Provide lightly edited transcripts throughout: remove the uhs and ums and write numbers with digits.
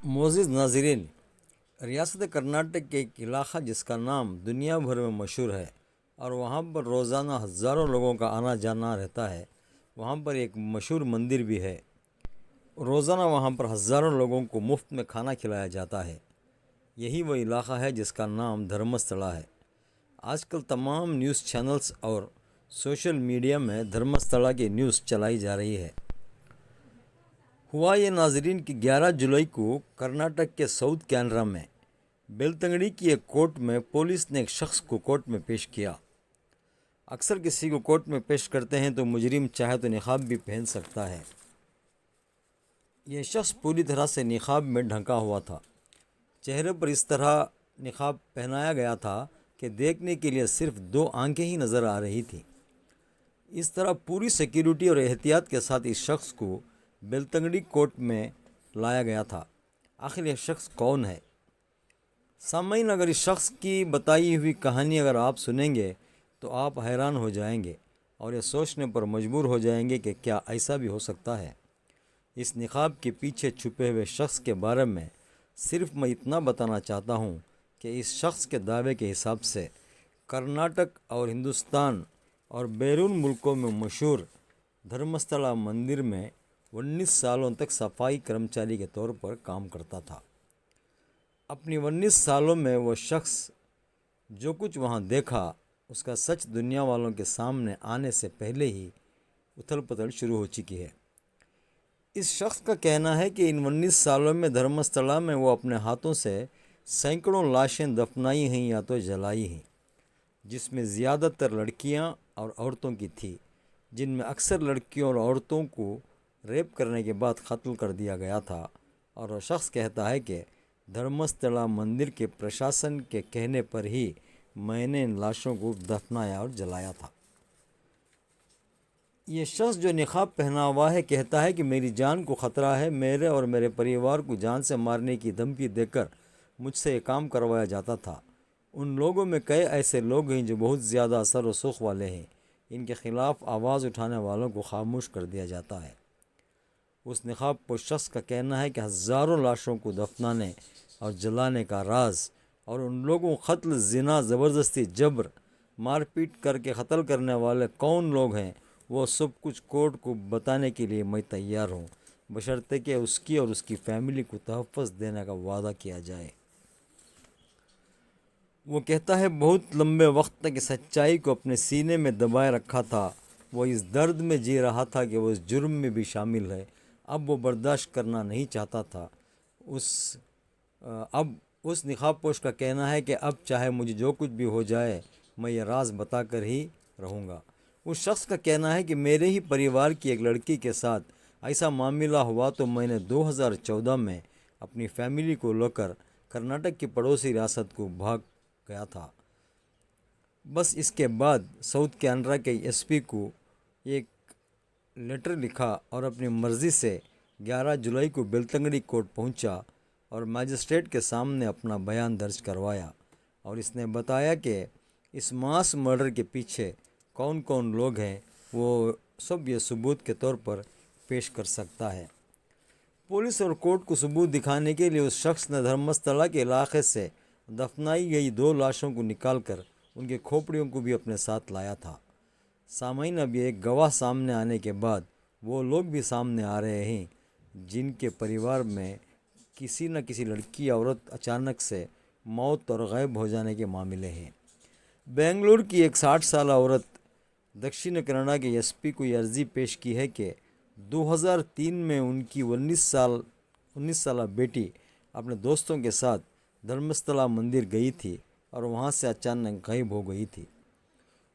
معزز ناظرین، ریاست کرناٹک کے ایک علاقہ جس کا نام دنیا بھر میں مشہور ہے اور وہاں پر روزانہ ہزاروں لوگوں کا آنا جانا رہتا ہے، وہاں پر ایک مشہور مندر بھی ہے۔ روزانہ وہاں پر ہزاروں لوگوں کو مفت میں کھانا کھلایا جاتا ہے۔ یہی وہ علاقہ ہے جس کا نام دھرمستھلا ہے۔ آج کل تمام نیوز چینلز اور سوشل میڈیا میں دھرمستھلا کی نیوز چلائی جا رہی ہے۔ ہوا یہ ناظرین کہ 11 جولائی کو کرناٹک کے ساؤتھ کینرا میں بیلتنگڑی کی ایک کورٹ میں پولیس نے ایک شخص کو کورٹ میں پیش کیا۔ اکثر کسی کو کورٹ میں پیش کرتے ہیں تو مجرم چاہے تو نقاب بھی پہن سکتا ہے۔ یہ شخص پوری طرح سے نقاب میں ڈھکا ہوا تھا۔ چہرے پر اس طرح نقاب پہنایا گیا تھا کہ دیکھنے کے لیے صرف 2 آنکھیں ہی نظر آ رہی تھیں۔ اس طرح پوری سیکیورٹی اور احتیاط کے ساتھ اس شخص کو بیلتنگڑی کورٹ میں لایا گیا تھا۔ آخر یہ شخص کون ہے؟ سامعین، اگر اس شخص کی بتائی ہوئی کہانی اگر آپ سنیں گے تو آپ حیران ہو جائیں گے اور یہ سوچنے پر مجبور ہو جائیں گے کہ کیا ایسا بھی ہو سکتا ہے۔ اس نقاب کے پیچھے چھپے ہوئے شخص کے بارے میں صرف میں اتنا بتانا چاہتا ہوں کہ اس شخص کے دعوے کے حساب سے کرناٹک اور ہندوستان اور بیرون ملکوں میں مشہور دھرمستھلا مندر میں 19 سالوں تک صفائی کرمچاری کے طور پر کام کرتا تھا۔ اپنی 19 سالوں میں وہ شخص جو کچھ وہاں دیکھا اس کا سچ دنیا والوں کے سامنے آنے سے پہلے ہی اتھل پتھل شروع ہو چکی ہے۔ اس شخص کا کہنا ہے کہ ان 19 سالوں میں دھرمستھلا میں وہ اپنے ہاتھوں سے سینکڑوں لاشیں دفنائی ہیں یا تو جلائی ہیں، جس میں زیادہ تر لڑکیاں اور عورتوں کی تھی، جن میں اکثر لڑکیوں اور عورتوں کو ریپ کرنے کے بعد قتل کر دیا گیا تھا۔ اور وہ شخص کہتا ہے کہ دھرمستھلا مندر کے پرشاسن کے کہنے پر ہی میں نے ان لاشوں کو دفنایا اور جلایا تھا۔ یہ شخص جو نقاب پہنا ہوا ہے کہتا ہے کہ میری جان کو خطرہ ہے، میرے اور میرے پریوار کو جان سے مارنے کی دھمکی دے کر مجھ سے یہ کام کروایا جاتا تھا۔ ان لوگوں میں کئی ایسے لوگ ہیں جو بہت زیادہ اثر و رسوخ والے ہیں، ان کے خلاف آواز اٹھانے والوں کو خاموش کر دیا جاتا ہے۔ اس نقاب پوش شخص کا کہنا ہے کہ ہزاروں لاشوں کو دفنانے اور جلانے کا راز اور ان لوگوں کو قتل، زنا، زبردستی، جبر، مار پیٹ کر کے قتل کرنے والے کون لوگ ہیں، وہ سب کچھ کورٹ کو بتانے کے لیے میں تیار ہوں، بشرطے کہ اس کی اور اس کی فیملی کو تحفظ دینے کا وعدہ کیا جائے۔ وہ کہتا ہے بہت لمبے وقت تک اس سچائی کو اپنے سینے میں دبائے رکھا تھا۔ وہ اس درد میں جی رہا تھا کہ وہ اس جرم میں بھی شامل ہے۔ اب وہ برداشت کرنا نہیں چاہتا تھا۔ اب اس نقاب پوش کا کہنا ہے کہ اب چاہے مجھے جو کچھ بھی ہو جائے میں یہ راز بتا کر ہی رہوں گا۔ اس شخص کا کہنا ہے کہ میرے ہی پریوار کی ایک لڑکی کے ساتھ ایسا معاملہ ہوا تو میں نے 2014 میں اپنی فیملی کو لے کر کرناٹک کی پڑوسی ریاست کو بھاگ گیا تھا۔ بس اس کے بعد ساؤتھ کینرا کے ایس پی کو ایک لیٹر لکھا اور اپنی مرضی سے 11 جولائی کو بیلتنگڑی کورٹ پہنچا اور مجسٹریٹ کے سامنے اپنا بیان درج کروایا، اور اس نے بتایا کہ اس ماس مرڈر کے پیچھے کون کون لوگ ہیں وہ سب یہ ثبوت کے طور پر پیش کر سکتا ہے۔ پولیس اور کورٹ کو ثبوت دکھانے کے لیے اس شخص نے دھرمستھلا کے علاقے سے دفنائی گئی 2 لاشوں کو نکال کر ان کے کھوپڑیوں کو بھی اپنے ساتھ لایا تھا۔ سامعین، اب یہ ایک گواہ سامنے آنے کے بعد وہ لوگ بھی سامنے آ رہے ہیں جن کے پریوار میں کسی نہ کسی لڑکی یا عورت اچانک سے موت اور غائب ہو جانے کے معاملے ہیں۔ بنگلور کی ایک 60 سالہ عورت دکشن کنڈا کے ایس پی کو یہ عرضی پیش کی ہے کہ 2003 میں ان کی 19 سالہ بیٹی اپنے دوستوں کے ساتھ دھرمستھلا مندر گئی تھی اور وہاں سے اچانک غائب ہو گئی تھی۔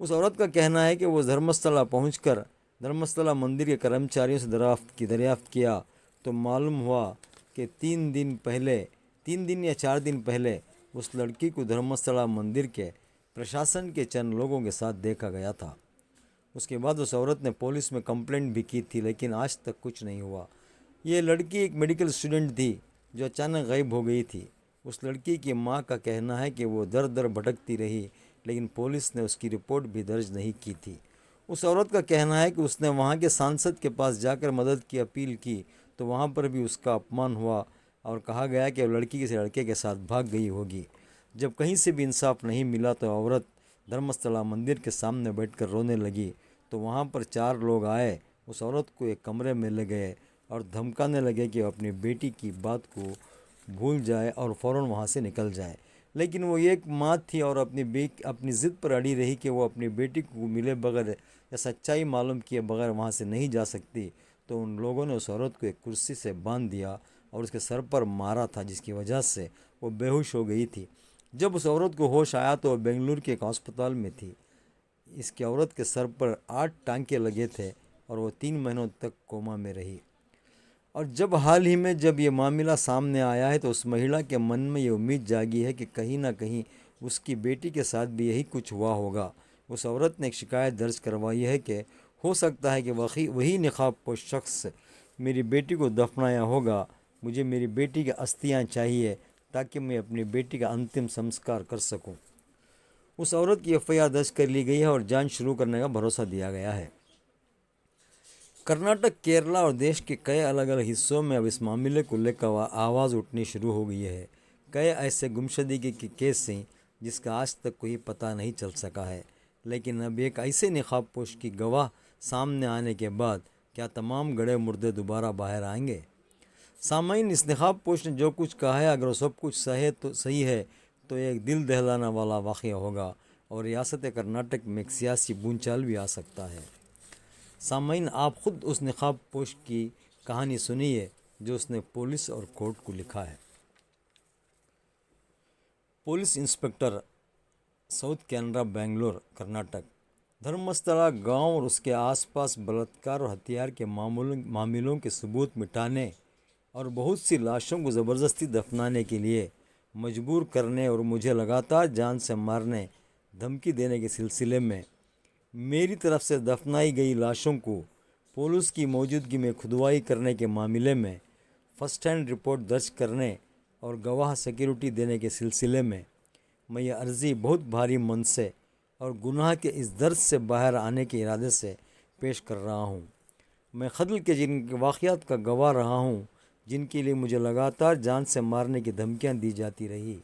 اس عورت کا کہنا ہے کہ وہ دھرمستھلا پہنچ کر دھرمستھلا مندر کے کرمچاریوں سے دریافت کیا تو معلوم ہوا کہ 3 دن یا 4 دن پہلے اس لڑکی کو دھرمستھلا مندر کے پرشاسن کے چند لوگوں کے ساتھ دیکھا گیا تھا۔ اس کے بعد اس عورت نے پولیس میں کمپلینٹ بھی کی تھی، لیکن آج تک کچھ نہیں ہوا۔ یہ لڑکی ایک میڈیکل اسٹوڈنٹ تھی جو اچانک غائب ہو گئی تھی۔ اس لڑکی کی ماں کا کہنا ہے کہ وہ در در بھٹکتی رہی، لیکن پولیس نے اس کی رپورٹ بھی درج نہیں کی تھی۔ اس عورت کا کہنا ہے کہ اس نے وہاں کے سانسد کے پاس جا کر مدد کی اپیل کی تو وہاں پر بھی اس کا اپمان ہوا اور کہا گیا کہ وہ لڑکی کسی لڑکے کے ساتھ بھاگ گئی ہوگی۔ جب کہیں سے بھی انصاف نہیں ملا تو عورت دھرمستھلا مندر کے سامنے بیٹھ کر رونے لگی، تو وہاں پر 4 لوگ آئے، اس عورت کو ایک کمرے میں لے گئے اور دھمکانے لگے کہ وہ اپنی بیٹی کی بات کو بھول جائے اور فوراً وہاں سے نکل جائے۔ لیکن وہ ایک ماں تھی اور اپنی ضد پر اڑی رہی کہ وہ اپنی بیٹی کو ملے بغیر یا سچائی معلوم کیے بغیر وہاں سے نہیں جا سکتی۔ تو ان لوگوں نے اس عورت کو ایک کرسی سے باندھ دیا اور اس کے سر پر مارا تھا، جس کی وجہ سے وہ بے ہوش ہو گئی تھی۔ جب اس عورت کو ہوش آیا تو وہ بنگلور کے ایک ہسپتال میں تھی۔ اس کی عورت کے سر پر 8 ٹانکے لگے تھے اور وہ 3 مہینوں تک کوما میں رہی۔ اور جب حال ہی میں جب یہ معاملہ سامنے آیا ہے تو اس مہیلا کے من میں یہ امید جاگی ہے کہ کہیں نہ کہیں اس کی بیٹی کے ساتھ بھی یہی کچھ ہوا ہوگا۔ اس عورت نے ایک شکایت درج کروائی ہے کہ ہو سکتا ہے کہ وہی نقاب پوش شخص میری بیٹی کو دفنایا ہوگا۔ مجھے میری بیٹی کی استھیاں چاہیے تاکہ میں اپنی بیٹی کا انتم سنسکار کر سکوں۔ اس عورت کی FIR درج کر لی گئی ہے اور جانچ شروع کرنے کا بھروسہ دیا گیا ہے۔ کرناٹک، کیرلا اور دیش کے کئی الگ الگ حصوں میں اب اس معاملے کو لے کر آواز اٹھنی شروع ہو گئی ہے۔ کئی ایسے گمشدگی کے کیس ہیں جس کا آج تک کوئی پتہ نہیں چل سکا ہے، لیکن اب ایک ایسے نقاب پوش کی گواہ سامنے آنے کے بعد کیا تمام گڑے مردے دوبارہ باہر آئیں گے؟ سامعین، اس نقاب پوش نے جو کچھ کہا ہے، اگر وہ سب کچھ صحیح ہے تو ایک دل دہلانے والا واقعہ ہوگا اور ریاست کرناٹک میں ایک سیاسی بھونچال بھی آ سکتا ہے۔ سامعین، آپ خود اس نقاب پوش کی کہانی سنیے جو اس نے پولیس اور کورٹ کو لکھا ہے۔ Police inspector, south Kanara, Bangalore, Karnataka. Dharmasthala گاؤں اور اس کے آس پاس بلاತ್ಕಾರ اور ہتھیار کے معاملوں کے ثبوت مٹانے اور بہت سی لاشوں کو زبردستی دفنانے کے لیے مجبور کرنے اور مجھے لگاتار جان سے مارنے دھمکی دینے کے سلسلے میں میری طرف سے دفنائی گئی لاشوں کو پولیس کی موجودگی میں کھدوائی کرنے کے معاملے میں فرسٹ ہینڈ رپورٹ درج کرنے اور گواہ سیکیورٹی دینے کے سلسلے میں میں یہ عرضی بہت بھاری من سے اور گناہ کے اس درد سے باہر آنے کے ارادے سے پیش کر رہا ہوں۔ میں قتل کے جن واقعات کا گواہ رہا ہوں، جن کے لیے مجھے لگاتار جان سے مارنے کی دھمکیاں دی جاتی رہی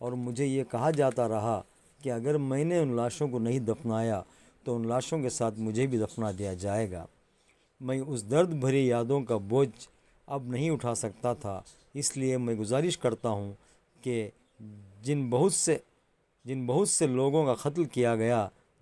اور مجھے یہ کہا جاتا رہا کہ اگر میں نے ان لاشوں کو نہیں دفنایا تو ان لاشوں کے ساتھ مجھے بھی دفنا دیا جائے گا۔ میں اس درد بھری یادوں کا بوجھ اب نہیں اٹھا سکتا تھا، اس لیے میں گزارش کرتا ہوں کہ جن بہت سے لوگوں کا قتل کیا گیا،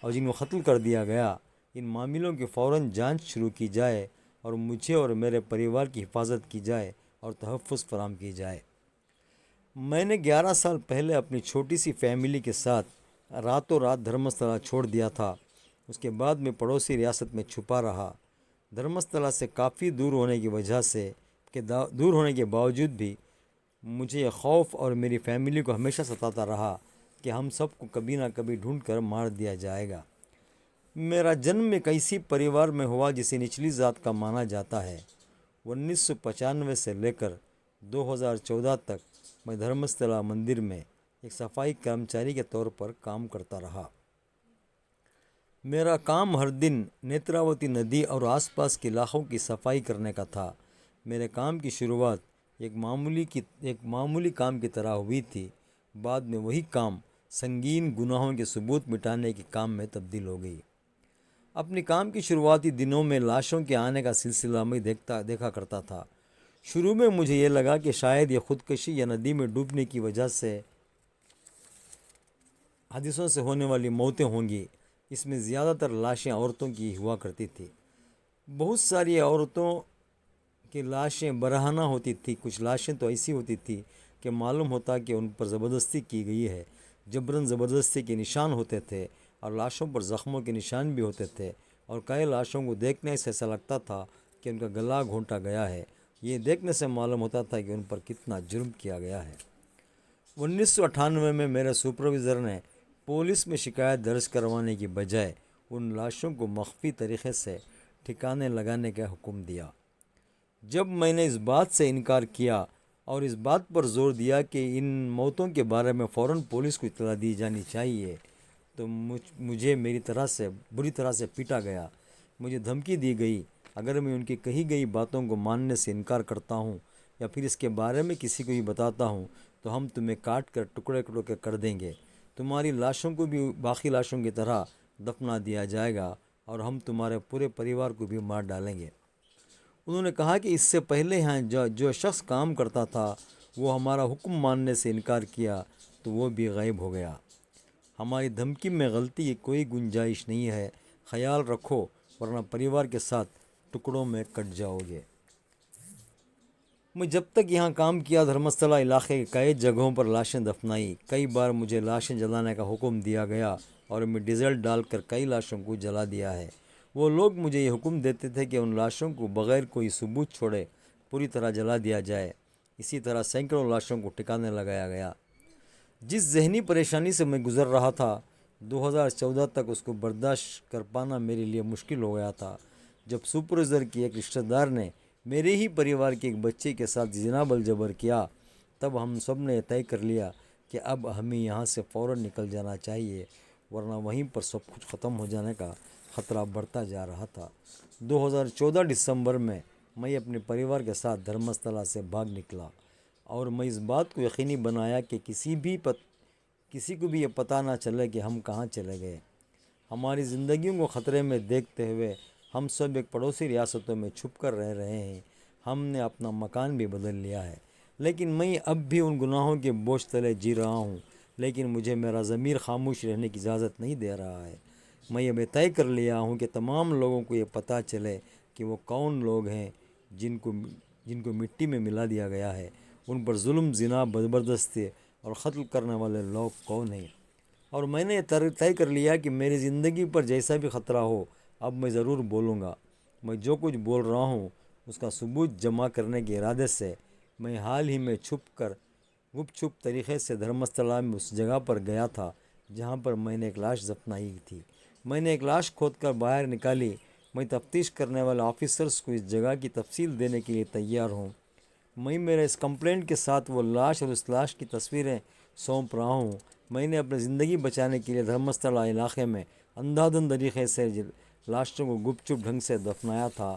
اور جن کو قتل کر دیا گیا، ان معاملوں کی فوراً جانچ شروع کی جائے اور مجھے اور میرے پریوار کی حفاظت کی جائے اور تحفظ فراہم کی جائے۔ میں نے 11 سال پہلے اپنی چھوٹی سی فیملی کے ساتھ راتوں رات دھرمستھلا چھوڑ دیا تھا۔ اس کے بعد میں پڑوسی ریاست میں چھپا رہا۔ دھرمستھلا سے کافی دور ہونے کے باوجود بھی مجھے یہ خوف اور میری فیملی کو ہمیشہ ستاتا رہا کہ ہم سب کو کبھی نہ کبھی ڈھونڈ کر مار دیا جائے گا۔ میرا جنم ایک ایسی پریوار میں ہوا جسے نچلی ذات کا مانا جاتا ہے۔ 1995 سے لے کر 2014 تک میں دھرمستھلا مندر میں ایک صفائی کرمچاری کے طور پر کام کرتا رہا۔ میرا کام ہر دن نیتراوتی ندی اور آس پاس کے علاقوں کی صفائی کرنے کا تھا۔ میرے کام کی شروعات ایک معمولی کام کی طرح ہوئی تھی، بعد میں وہی کام سنگین گناہوں کے ثبوت مٹانے کے کام میں تبدیل ہو گئی۔ اپنے کام کی شروعاتی دنوں میں لاشوں کے آنے کا سلسلہ میں دیکھا کرتا تھا۔ شروع میں مجھے یہ لگا کہ شاید یہ خودکشی یا ندی میں ڈوبنے کی وجہ سے حادثوں سے ہونے والی موتیں ہوں گی۔ اس میں زیادہ تر لاشیں عورتوں کی ہوا کرتی تھیں۔ بہت ساری عورتوں کی لاشیں برہنہ ہوتی تھیں، کچھ لاشیں تو ایسی ہوتی تھیں کہ معلوم ہوتا کہ ان پر زبردستی کی گئی ہے، جبراً زبردستی کے نشان ہوتے تھے اور لاشوں پر زخموں کے نشان بھی ہوتے تھے، اور کئی لاشوں کو دیکھنے سے ایسا لگتا تھا کہ ان کا گلا گھونٹا گیا ہے۔ یہ دیکھنے سے معلوم ہوتا تھا کہ ان پر کتنا جرم کیا گیا ہے۔ 1998 میں میرے سپروائزر نے پولیس میں شکایت درج کروانے کی بجائے ان لاشوں کو مخفی طریقے سے ٹھکانے لگانے کا حکم دیا۔ جب میں نے اس بات سے انکار کیا اور اس بات پر زور دیا کہ ان موتوں کے بارے میں فوراً پولیس کو اطلاع دی جانی چاہیے، تو مجھے بری طرح سے پیٹا گیا۔ مجھے دھمکی دی گئی، اگر میں ان کی کہی گئی باتوں کو ماننے سے انکار کرتا ہوں یا پھر اس کے بارے میں کسی کو بھی بتاتا ہوں تو ہم تمہیں کاٹ کر ٹکڑے ٹکڑے کر دیں گے، تمہاری لاشوں کو بھی باقی لاشوں کی طرح دفنا دیا جائے گا اور ہم تمہارے پورے پریوار کو بھی مار ڈالیں گے۔ انہوں نے کہا کہ اس سے پہلے یہاں جو شخص کام کرتا تھا وہ ہمارا حکم ماننے سے انکار کیا تو وہ بھی غائب ہو گیا۔ ہماری دھمکی میں غلطی کی کوئی گنجائش نہیں ہے، خیال رکھو ورنہ پریوار کے ساتھ ٹکڑوں میں کٹ جاؤ گے۔ میں جب تک یہاں کام کیا دھرمستھلا علاقے کے کئی جگہوں پر لاشیں دفنائی، کئی بار مجھے لاشیں جلانے کا حکم دیا گیا اور میں ڈیزل ڈال کر کئی لاشوں کو جلا دیا ہے۔ وہ لوگ مجھے یہ حکم دیتے تھے کہ ان لاشوں کو بغیر کوئی ثبوت چھوڑے پوری طرح جلا دیا جائے۔ اسی طرح سینکڑوں لاشوں کو ٹھکانے لگایا گیا۔ جس ذہنی پریشانی سے میں گزر رہا تھا 2014 تک اس کو برداشت کر پانا میرے لیے مشکل ہو گیا تھا۔ جب سپروائزر کی ایک رشتہ دار نے میرے ہی پریوار کے ایک بچے کے ساتھ زنا بالجبر کیا تب ہم سب نے طے کر لیا کہ اب ہمیں یہاں سے فوراً نکل جانا چاہیے ورنہ وہیں پر سب کچھ ختم ہو جانے کا خطرہ بڑھتا جا رہا تھا۔ 2014 دسمبر میں اپنے پریوار کے ساتھ دھرمستھلا سے بھاگ نکلا اور میں اس بات کو یقینی بنایا کہ کسی کو بھی یہ پتہ نہ چلے کہ ہم کہاں چلے گئے۔ ہماری زندگیوں کو خطرے میں دیکھتے ہوئے ہم سب ایک پڑوسی ریاستوں میں چھپ کر رہ رہے ہیں۔ ہم نے اپنا مکان بھی بدل لیا ہے، لیکن میں اب بھی ان گناہوں کے بوجھ تلے جی رہا ہوں، لیکن مجھے میرا ضمیر خاموش رہنے کی اجازت نہیں دے رہا ہے۔ میں یہ طے کر لیا ہوں کہ تمام لوگوں کو یہ پتہ چلے کہ وہ کون لوگ ہیں جن کو مٹی میں ملا دیا گیا ہے، ان پر ظلم، زنا، زبردستی اور قتل کرنے والے لوگ کون ہیں۔ اور میں نے یہ طے کر لیا کہ میری زندگی پر جیسا بھی خطرہ ہو اب میں ضرور بولوں گا۔ میں جو کچھ بول رہا ہوں اس کا ثبوت جمع کرنے کے ارادے سے میں حال ہی میں گپ چھپ طریقے سے دھرمستھلا میں اس جگہ پر گیا تھا جہاں پر میں نے ایک لاش دفنائی تھی۔ میں نے ایک لاش کھود کر باہر نکالی۔ میں تفتیش کرنے والے آفیسرز کو اس جگہ کی تفصیل دینے کے لیے تیار ہوں۔ میں میرے اس کمپلینٹ کے ساتھ وہ لاش اور اس لاش کی تصویریں سونپ رہا ہوں۔ میں نے اپنی زندگی بچانے کے لیے دھرمستھلا علاقے میں اندھا دھند طریقے سے لاشوں کو گپ چپ ڈھنگ سے دفنایا تھا،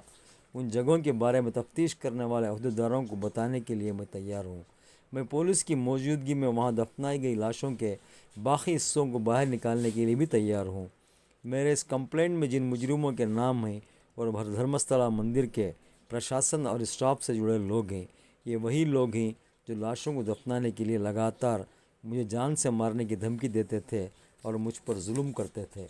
ان جگہوں کے بارے میں تفتیش کرنے والے عہدیداروں کو بتانے کے لیے میں تیار ہوں۔ میں پولیس کی موجودگی میں وہاں دفنائی گئی لاشوں کے باقی حصوں کو باہر نکالنے کے لیے بھی تیار ہوں۔ میرے اس کمپلینٹ میں جن مجرموں کے نام ہیں اور دھرمستھلا مندر کے پرشاسن اور اسٹاف سے جڑے لوگ ہیں، یہ وہی لوگ ہیں جو لاشوں کو دفنانے کے لیے لگاتار مجھے جان سے مارنے کی دھمکی دیتے تھے اور مجھ پر ظلم کرتے تھے۔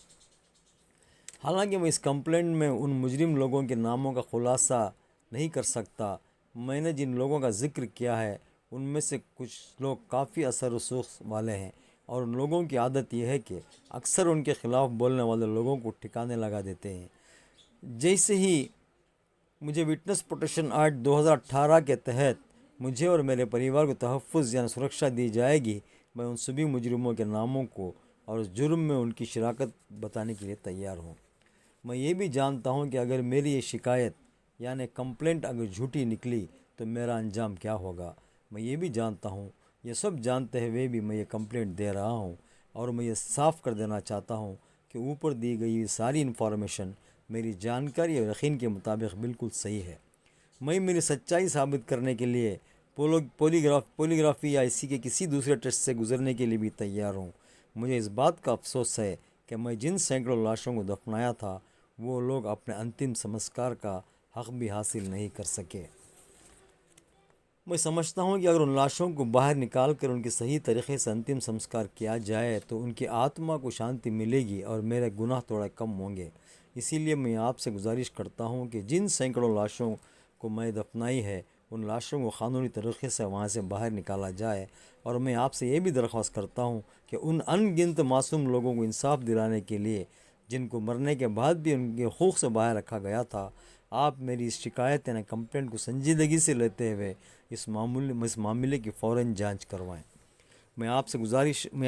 حالانکہ میں اس کمپلینٹ میں ان مجرم لوگوں کے ناموں کا خلاصہ نہیں کر سکتا۔ میں نے جن لوگوں کا ذکر کیا ہے ان میں سے کچھ لوگ کافی اثر و رسوخ والے ہیں اور ان لوگوں کی عادت یہ ہے کہ اکثر ان کے خلاف بولنے والے لوگوں کو ٹھکانے لگا دیتے ہیں۔ جیسے ہی مجھے وٹنس پروٹیکشن ایکٹ 2018 کے تحت مجھے اور میرے پریوار کو تحفظ یعنی سرکشا دی جائے گی، میں ان سبھی مجرموں کے ناموں کو اور اس جرم میں ان کی شراکت بتانے کے لیے تیار ہوں۔ میں یہ بھی جانتا ہوں کہ اگر میری یہ شکایت یعنی کمپلینٹ اگر جھوٹی نکلی تو میرا انجام کیا ہوگا۔ میں یہ بھی جانتا ہوں، یہ سب جانتے ہوئے بھی میں یہ کمپلینٹ دے رہا ہوں اور میں یہ صاف کر دینا چاہتا ہوں کہ اوپر دی گئی ساری انفارمیشن میری جانکاری اور یقین کے مطابق بالکل صحیح ہے۔ میں میری سچائی ثابت کرنے کے لیے پولیگرافی یا اسی کے کسی دوسرے ٹیسٹ سے گزرنے کے لیے بھی تیار ہوں۔ مجھے اس بات کا افسوس ہے کہ میں جن سینکڑوں لاشوں کو دفنایا تھا وہ لوگ اپنے انتم سمسکار کا حق بھی حاصل نہیں کر سکے۔ میں سمجھتا ہوں کہ اگر ان لاشوں کو باہر نکال کر ان کی صحیح طریقے سے انتم سمسکار کیا جائے تو ان کی آتما کو شانتی ملے گی اور میرے گناہ تھوڑا کم ہوں گے۔ اسی لیے میں آپ سے گزارش کرتا ہوں کہ جن سینکڑوں لاشوں کو میں دفنائی ہے ان لاشوں کو قانونی طریقے سے وہاں سے باہر نکالا جائے، اور میں آپ سے یہ بھی درخواست کرتا ہوں کہ ان ان گنت معصوم لوگوں کو انصاف دلانے کے لیے جن کو مرنے کے بعد بھی ان کے حقوق سے باہر رکھا گیا تھا، آپ میری اس شکایت یعنی کمپلینٹ کو سنجیدگی سے لیتے ہوئے اس معاملے کی فوراً جانچ کروائیں۔ میں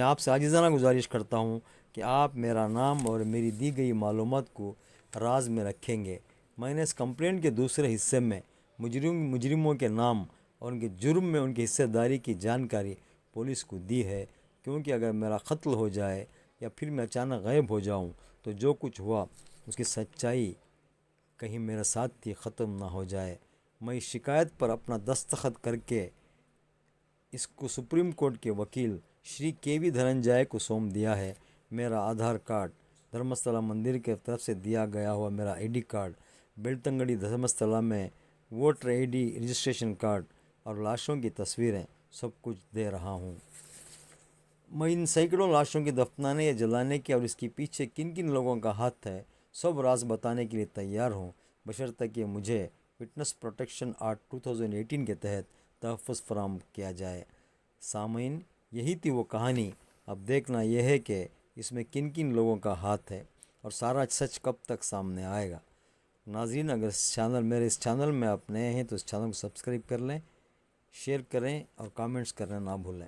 آپ سے عاجزانہ گزارش کرتا ہوں کہ آپ میرا نام اور میری دی گئی معلومات کو راز میں رکھیں گے۔ میں نے اس کمپلینٹ کے دوسرے حصے میں مجرموں کے نام اور ان کے جرم میں ان کی حصہ داری کی جانکاری پولیس کو دی ہے، کیونکہ اگر میرا قتل ہو جائے یا پھر میں اچانک غائب ہو جاؤں تو جو کچھ ہوا اس کی سچائی کہیں میرا ساتھی ختم نہ ہو جائے۔ میں اس شکایت پر اپنا دستخط کر کے اس کو سپریم کورٹ کے وکیل شری کے وی دھننجے کو سونپ دیا ہے۔ میرا آدھار کارڈ، دھرمستھلا مندر کی طرف سے دیا گیا ہوا میرا آئی ڈی کارڈ، بیلتنگڑی دھرمستھلا میں voter I D registration card اور لاشوں کی تصویریں سب کچھ دے رہا ہوں۔ میں ان سینکڑوں لاشوں کی دفنانے یا جلانے کے اور اس کے پیچھے کن کن لوگوں کا ہاتھ ہے سب راز بتانے کے لیے تیار ہوں، بشرطیکہ کہ مجھے وٹنس پروٹیکشن ایکٹ 2018 کے تحت تحفظ فراہم کیا جائے۔ سامعین، یہی تھی وہ کہانی۔ اب دیکھنا یہ ہے کہ اس میں کن کن لوگوں کا ہاتھ ہے اور سارا سچ کب تک سامنے آئے گا۔ ناظرین، اگر میرے اس چینل میں آپ نئے ہیں تو اس چینل کو سبسکرائب کر لیں، شیئر کریں اور کامنٹس کرنا نہ بھولیں۔